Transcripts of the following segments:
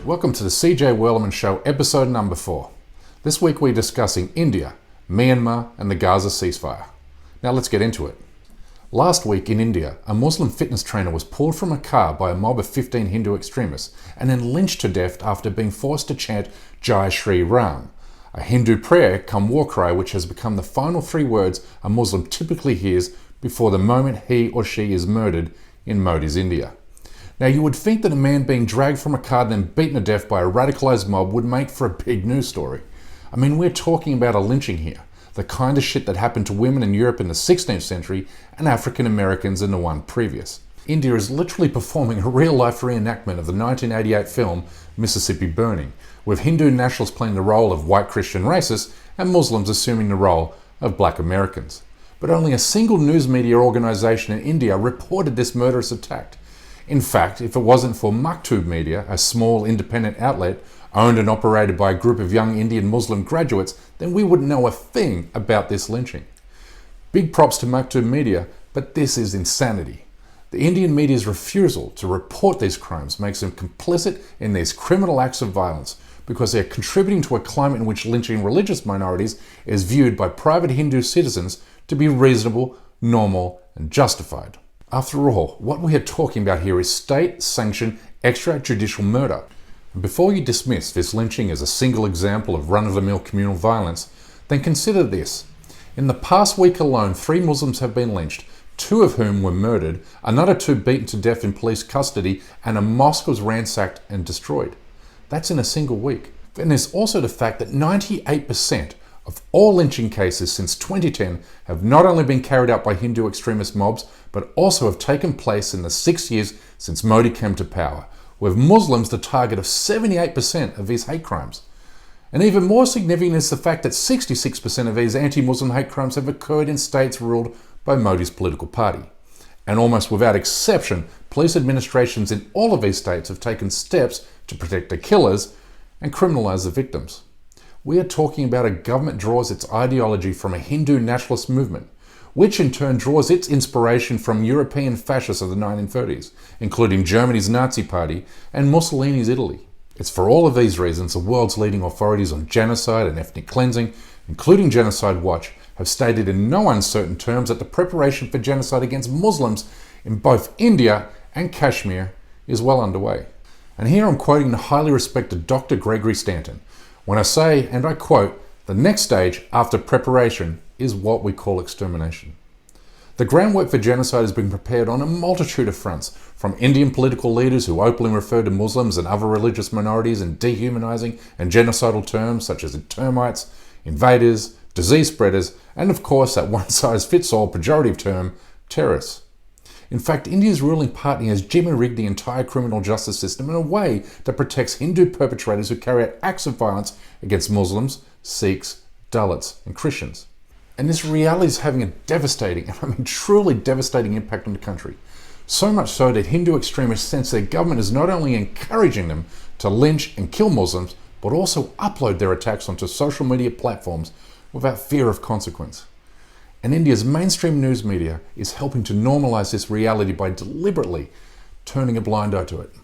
Welcome to the CJ Werleman Show, episode number 4. This week we're discussing India, Myanmar and the Gaza ceasefire. Now let's get into it. Last week in India, a Muslim fitness trainer was pulled from a car by a mob of 15 Hindu extremists and then lynched to death after being forced to chant Jai Shri Ram, a Hindu prayer come war cry which has become the final 3 words a Muslim typically hears before the moment he or she is murdered in Modi's India. Now you would think that a man being dragged from a car and then beaten to death by a radicalized mob would make for a big news story. I mean, we're talking about a lynching here, the kind of shit that happened to women in Europe in the 16th century and African Americans in the one previous. India is literally performing a real-life reenactment of the 1988 film Mississippi Burning, with Hindu nationalists playing the role of white Christian racists and Muslims assuming the role of black Americans. But only a single news media organization in India reported this murderous attack. In fact, if it wasn't for Maktub Media, a small independent outlet owned and operated by a group of young Indian Muslim graduates, then we wouldn't know a thing about this lynching. Big props to Maktub Media, but this is insanity. The Indian media's refusal to report these crimes makes them complicit in these criminal acts of violence because they are contributing to a climate in which lynching religious minorities is viewed by private Hindu citizens to be reasonable, normal, and justified. After all, what we are talking about here is state-sanctioned extrajudicial murder. And before you dismiss this lynching as a single example of run-of-the-mill communal violence, then consider this. In the past week alone, 3 Muslims have been lynched, 2 of whom were murdered, another 2 beaten to death in police custody, and a mosque was ransacked and destroyed. That's in a single week. Then there's also the fact that 98% of all lynching cases since 2010 have not only been carried out by Hindu extremist mobs, but also have taken place in the 6 years since Modi came to power, with Muslims the target of 78% of these hate crimes. And even more significant is the fact that 66% of these anti-Muslim hate crimes have occurred in states ruled by Modi's political party. And almost without exception, police administrations in all of these states have taken steps to protect the killers and criminalize the victims. We are talking about a government draws its ideology from a Hindu nationalist movement, which in turn draws its inspiration from European fascists of the 1930s, including Germany's Nazi Party and Mussolini's Italy. It's for all of these reasons the world's leading authorities on genocide and ethnic cleansing, including Genocide Watch, have stated in no uncertain terms that the preparation for genocide against Muslims in both India and Kashmir is well underway. And here I'm quoting the highly respected Dr. Gregory Stanton, when I say, and I quote, "The next stage after preparation is what we call extermination." The groundwork for genocide has been prepared on a multitude of fronts, from Indian political leaders who openly refer to Muslims and other religious minorities in dehumanizing and genocidal terms such as termites, invaders, disease spreaders, and of course that one-size-fits-all pejorative term, terrorists. In fact, India's ruling party has jimmy-rigged the entire criminal justice system in a way that protects Hindu perpetrators who carry out acts of violence against Muslims, Sikhs, Dalits, and Christians. And this reality is having a devastating, and I mean truly devastating impact on the country. So much so that Hindu extremists sense their government is not only encouraging them to lynch and kill Muslims, but also upload their attacks onto social media platforms without fear of consequence. And India's mainstream news media is helping to normalize this reality by deliberately turning a blind eye to it.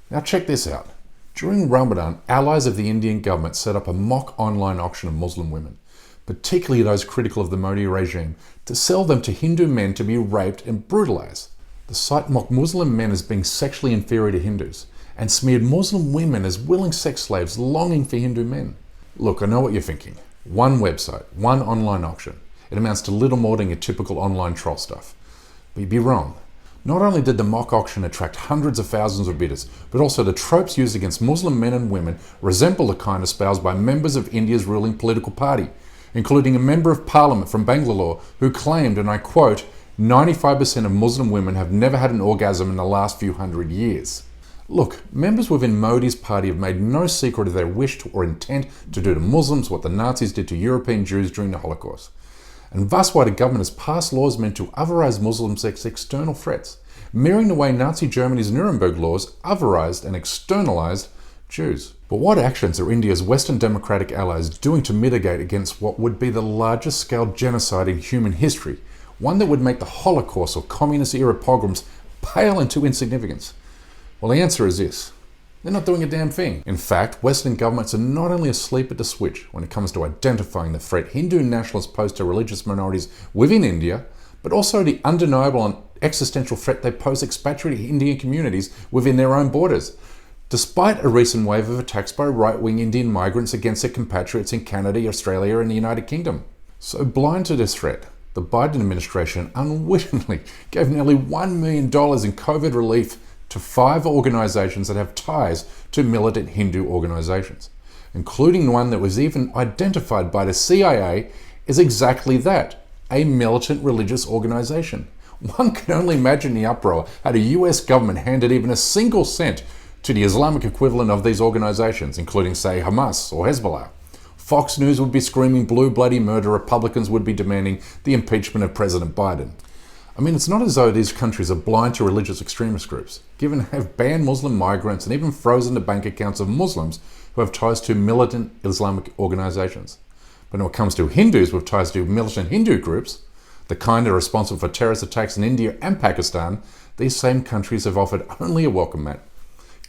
Now check this out. During Ramadan, allies of the Indian government set up a mock online auction of Muslim women, particularly those critical of the Modi regime, to sell them to Hindu men to be raped and brutalized. The site mocked Muslim men as being sexually inferior to Hindus and smeared Muslim women as willing sex slaves longing for Hindu men. Look, I know what you're thinking. One website, one online auction. It amounts to little more than your typical online troll stuff. But you'd be wrong. Not only did the mock auction attract hundreds of thousands of bidders, but also the tropes used against Muslim men and women resemble the kind espoused by members of India's ruling political party, including a member of parliament from Bangalore who claimed, and I quote, 95% of Muslim women have never had an orgasm in the last few hundred years. Look, members within Modi's party have made no secret of their wish or intent to do to Muslims what the Nazis did to European Jews during the Holocaust. And thus why the government has passed laws meant to otherize Muslims as external threats, mirroring the way Nazi Germany's Nuremberg laws otherized and externalized Jews. But what actions are India's Western democratic allies doing to mitigate against what would be the largest scale genocide in human history, one that would make the Holocaust or communist-era pogroms pale into insignificance? Well, the answer is this. They're not doing a damn thing. In fact, Western governments are not only asleep at the switch when it comes to identifying the threat Hindu nationalists pose to religious minorities within India, but also the undeniable and existential threat they pose expatriate Indian communities within their own borders, despite a recent wave of attacks by right-wing Indian migrants against their compatriots in Canada, Australia and the United Kingdom. So blind to this threat, the Biden administration unwittingly gave nearly $1 million in COVID relief to 5 organisations that have ties to militant Hindu organisations, including one that was even identified by the CIA as exactly that, a militant religious organisation. One can only imagine the uproar had the US government handed even a single cent to the Islamic equivalent of these organisations, including, say, Hamas or Hezbollah. Fox News would be screaming blue bloody murder, Republicans would be demanding the impeachment of President Biden. I mean, it's not as though these countries are blind to religious extremist groups, given they have banned Muslim migrants and even frozen the bank accounts of Muslims who have ties to militant Islamic organisations. But when it comes to Hindus with ties to militant Hindu groups, the kind that are responsible for terrorist attacks in India and Pakistan, these same countries have offered only a welcome mat.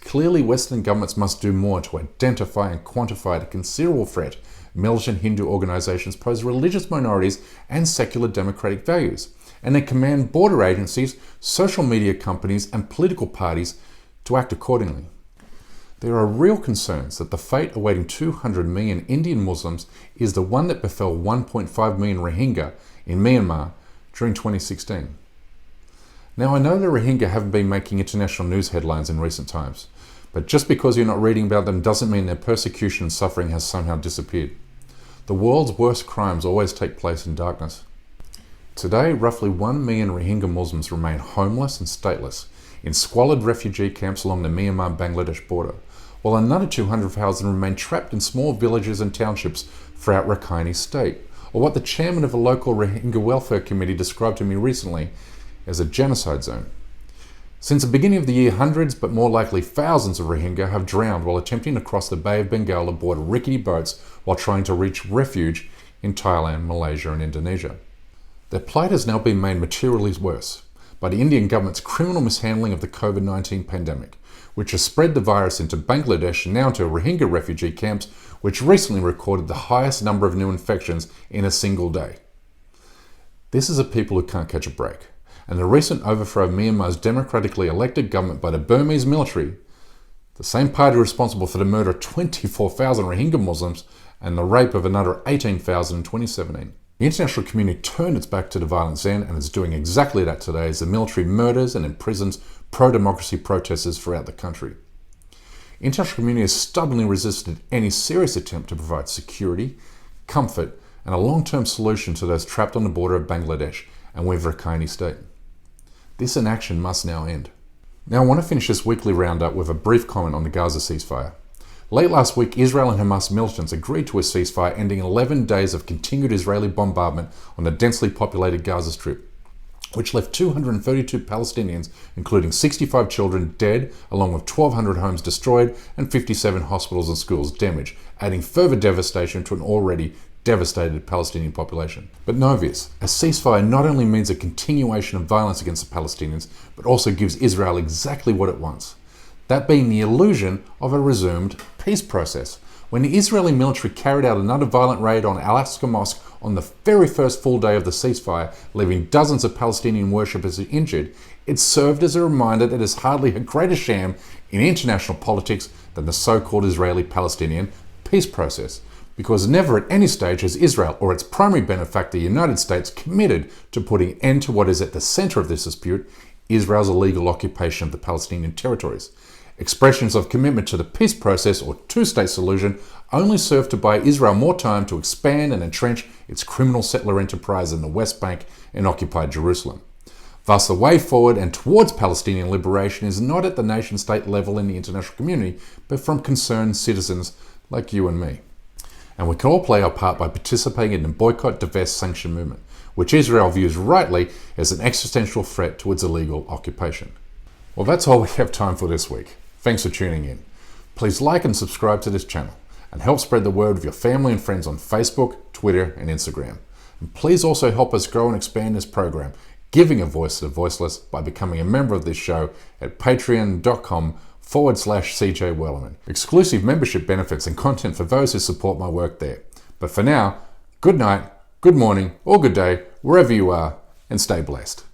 Clearly, Western governments must do more to identify and quantify the considerable threat militant Hindu organisations pose religious minorities and secular democratic values, and they command border agencies, social media companies and political parties to act accordingly. There are real concerns that the fate awaiting 200 million Indian Muslims is the one that befell 1.5 million Rohingya in Myanmar during 2016. Now, I know the Rohingya haven't been making international news headlines in recent times, but just because you're not reading about them doesn't mean their persecution and suffering has somehow disappeared. The world's worst crimes always take place in darkness. Today, roughly 1 million Rohingya Muslims remain homeless and stateless in squalid refugee camps along the Myanmar-Bangladesh border, while another 200,000 remain trapped in small villages and townships throughout Rakhine State, or what the chairman of a local Rohingya welfare committee described to me recently as a genocide zone. Since the beginning of the year, hundreds, but more likely thousands of Rohingya have drowned while attempting to cross the Bay of Bengal aboard rickety boats while trying to reach refuge in Thailand, Malaysia and Indonesia. Their plight has now been made materially worse by the Indian government's criminal mishandling of the COVID-19 pandemic, which has spread the virus into Bangladesh and now into Rohingya refugee camps, which recently recorded the highest number of new infections in a single day. This is a people who can't catch a break, and the recent overthrow of Myanmar's democratically elected government by the Burmese military, the same party responsible for the murder of 24,000 Rohingya Muslims and the rape of another 18,000 in 2017. The international community turned its back to the violence then, and is doing exactly that today as the military murders and imprisons pro-democracy protesters throughout the country. The international community has stubbornly resisted any serious attempt to provide security, comfort, and a long-term solution to those trapped on the border of Bangladesh and with Rakhine State. This inaction must now end. Now I want to finish this weekly roundup with a brief comment on the Gaza ceasefire. Late last week, Israel and Hamas militants agreed to a ceasefire ending 11 days of continued Israeli bombardment on the densely populated Gaza Strip, which left 232 Palestinians, including 65 children, dead, along with 1,200 homes destroyed and 57 hospitals and schools damaged, adding further devastation to an already devastated Palestinian population. But know this, a ceasefire not only means a continuation of violence against the Palestinians, but also gives Israel exactly what it wants. That being the illusion of a resumed peace process. When the Israeli military carried out another violent raid on Al-Aqsa Mosque on the very first full day of the ceasefire, leaving dozens of Palestinian worshippers injured, it served as a reminder that there's hardly a greater sham in international politics than the so-called Israeli-Palestinian peace process. Because never at any stage has Israel or its primary benefactor, the United States, committed to putting an end to what is at the center of this dispute, Israel's illegal occupation of the Palestinian Territories. Expressions of commitment to the peace process or two-state solution only serve to buy Israel more time to expand and entrench its criminal settler enterprise in the West Bank and occupied Jerusalem. Thus, the way forward and towards Palestinian liberation is not at the nation-state level in the international community, but from concerned citizens like you and me. And we can all play our part by participating in the boycott, divest, sanction movement, which Israel views rightly as an existential threat to its illegal occupation. Well, that's all we have time for this week. Thanks for tuning in. Please like and subscribe to this channel and help spread the word with your family and friends on Facebook, Twitter and Instagram. And please also help us grow and expand this program, giving a voice to the voiceless by becoming a member of this show at patreon.com/ patreon.com/CJ Werleman. Exclusive membership benefits and content for those who support my work there. But for now, good night, good morning, or good day, wherever you are, and stay blessed.